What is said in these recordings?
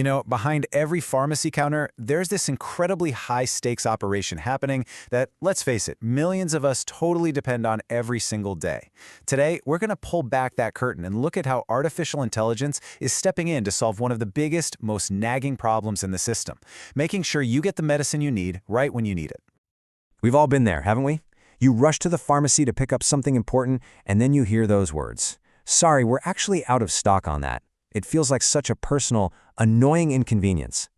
Behind every pharmacy counter, there's this incredibly high-stakes operation happening that, let's face it, millions of us totally depend on every single day. Today, we're going to pull back that curtain and look at how artificial intelligence is stepping in to solve one of the biggest, most nagging problems in the system, making sure you get the medicine you need right when you need it. We've all been there, haven't we? You rush to the pharmacy to pick up something important, and then you hear those words. Sorry, we're actually out of stock on that. It feels like such a personal, annoying inconvenience.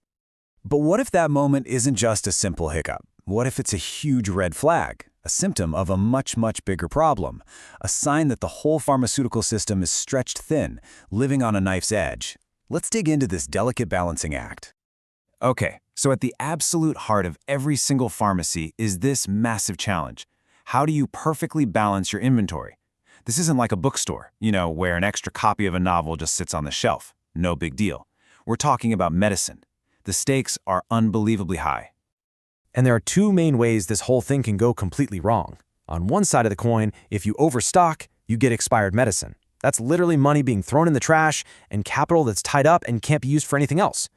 But what if that moment isn't just a simple hiccup? What if it's a huge red flag, a symptom of a much, much bigger problem, a sign that the whole pharmaceutical system is stretched thin, living on a knife's edge? Let's dig into this delicate balancing act. Okay, so at the absolute heart of every single pharmacy is this massive challenge. How do you perfectly balance your inventory? This isn't like a bookstore, where an extra copy of a novel just sits on the shelf. No big deal. We're talking about medicine. The stakes are unbelievably high. And there are two main ways this whole thing can go completely wrong. On one side of the coin, if you overstock, you get expired medicine. That's literally money being thrown in the trash and capital that's tied up and can't be used for anything else.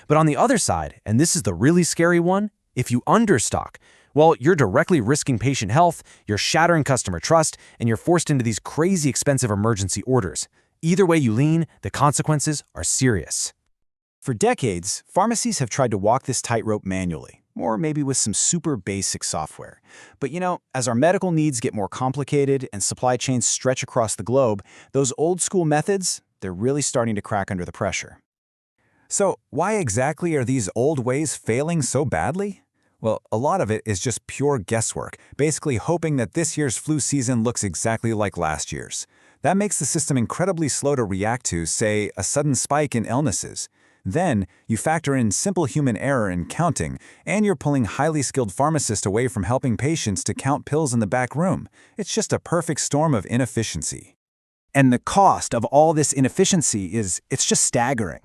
But on the other side, and this is the really scary one, if you understock, well, you're directly risking patient health, you're shattering customer trust, and you're forced into these crazy expensive emergency orders. Either way you lean, the consequences are serious. For decades, pharmacies have tried to walk this tightrope manually, or maybe with some super basic software. But as our medical needs get more complicated and supply chains stretch across the globe, those old school methods, they're really starting to crack under the pressure. So why exactly are these old ways failing so badly? Well, a lot of it is just pure guesswork, basically hoping that this year's flu season looks exactly like last year's. That makes the system incredibly slow to react to, say, a sudden spike in illnesses. Then, you factor in simple human error in counting, and you're pulling highly skilled pharmacists away from helping patients to count pills in the back room. It's just a perfect storm of inefficiency. And the cost of all this inefficiency it's just staggering.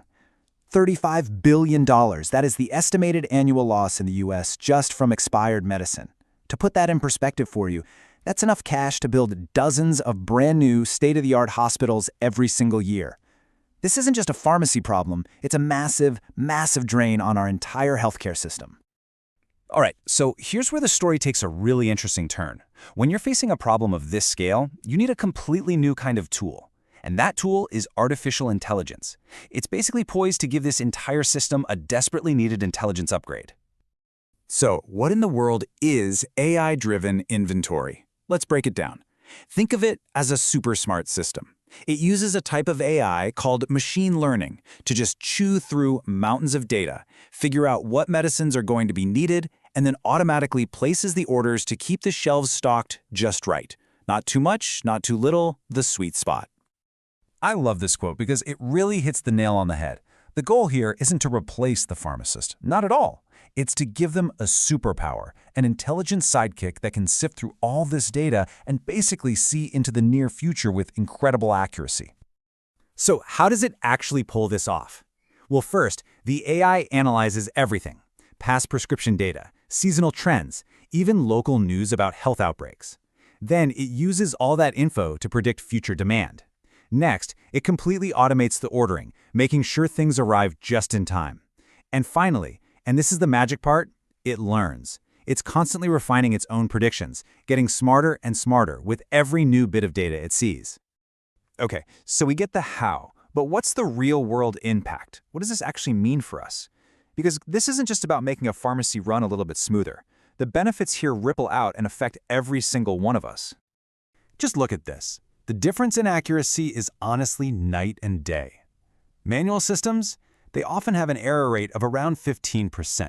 $35 billion. That is the estimated annual loss in the U.S. just from expired medicine. To put that in perspective for you, that's enough cash to build dozens of brand new, state-of-the-art hospitals every single year. This isn't just a pharmacy problem, it's a massive, massive drain on our entire healthcare system. All right, so here's where the story takes a really interesting turn. When you're facing a problem of this scale, you need a completely new kind of tool. And that tool is artificial intelligence. It's basically poised to give this entire system a desperately needed intelligence upgrade. So, what in the world is AI-driven inventory? Let's break it down. Think of it as a super smart system. It uses a type of AI called machine learning to just chew through mountains of data, figure out what medicines are going to be needed, and then automatically places the orders to keep the shelves stocked just right. Not too much, not too little, the sweet spot. I love this quote because it really hits the nail on the head. The goal here isn't to replace the pharmacist, not at all. It's to give them a superpower, an intelligent sidekick that can sift through all this data and basically see into the near future with incredible accuracy. So how does it actually pull this off? Well, first, the AI analyzes everything: past prescription data, seasonal trends, even local news about health outbreaks. Then it uses all that info to predict future demand. Next, it completely automates the ordering, making sure things arrive just in time. And finally, and this is the magic part, it learns. It's constantly refining its own predictions, getting smarter and smarter with every new bit of data it sees. Okay, so we get the how, but what's the real-world impact? What does this actually mean for us? Because this isn't just about making a pharmacy run a little bit smoother. The benefits here ripple out and affect every single one of us. Just look at this. The difference in accuracy is honestly night and day. Manual systems, they often have an error rate of around 15%.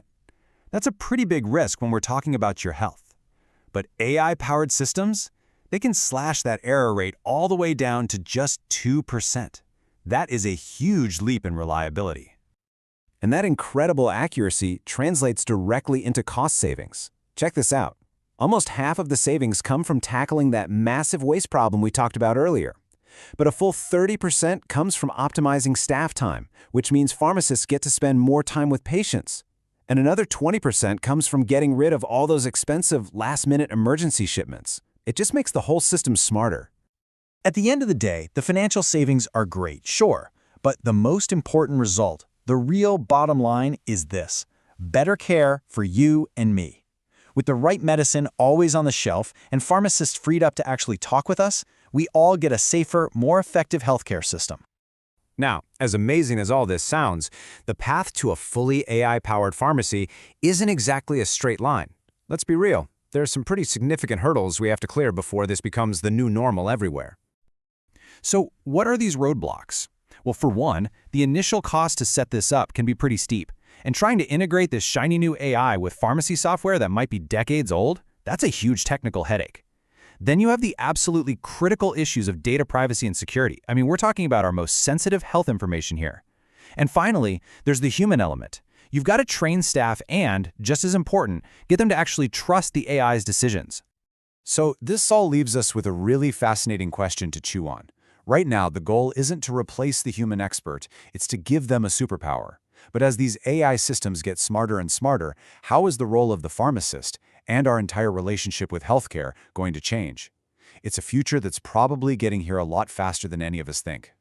That's a pretty big risk when we're talking about your health. But AI-powered systems, they can slash that error rate all the way down to just 2%. That is a huge leap in reliability. And that incredible accuracy translates directly into cost savings. Check this out. Almost half of the savings come from tackling that massive waste problem we talked about earlier. But a full 30% comes from optimizing staff time, which means pharmacists get to spend more time with patients. And another 20% comes from getting rid of all those expensive last-minute emergency shipments. It just makes the whole system smarter. At the end of the day, the financial savings are great, sure, but the most important result, The real bottom line is this: better care for you and me. With the right medicine always on the shelf and pharmacists freed up to actually talk with us, we all get a safer, more effective healthcare system. Now, as amazing as all this sounds, the path to a fully AI-powered pharmacy isn't exactly a straight line. Let's be real, there are some pretty significant hurdles we have to clear before this becomes the new normal everywhere. So, what are these roadblocks? Well, for one, the initial cost to set this up can be pretty steep. And trying to integrate this shiny new AI with pharmacy software that might be decades old, that's a huge technical headache. Then you have the absolutely critical issues of data privacy and security. I mean, we're talking about our most sensitive health information here. And finally, there's the human element. You've got to train staff and, just as important, get them to actually trust the AI's decisions. So this all leaves us with a really fascinating question to chew on. Right now, the goal isn't to replace the human expert, it's to give them a superpower. But as these AI systems get smarter and smarter, how is the role of the pharmacist and our entire relationship with healthcare going to change? It's a future that's probably getting here a lot faster than any of us think.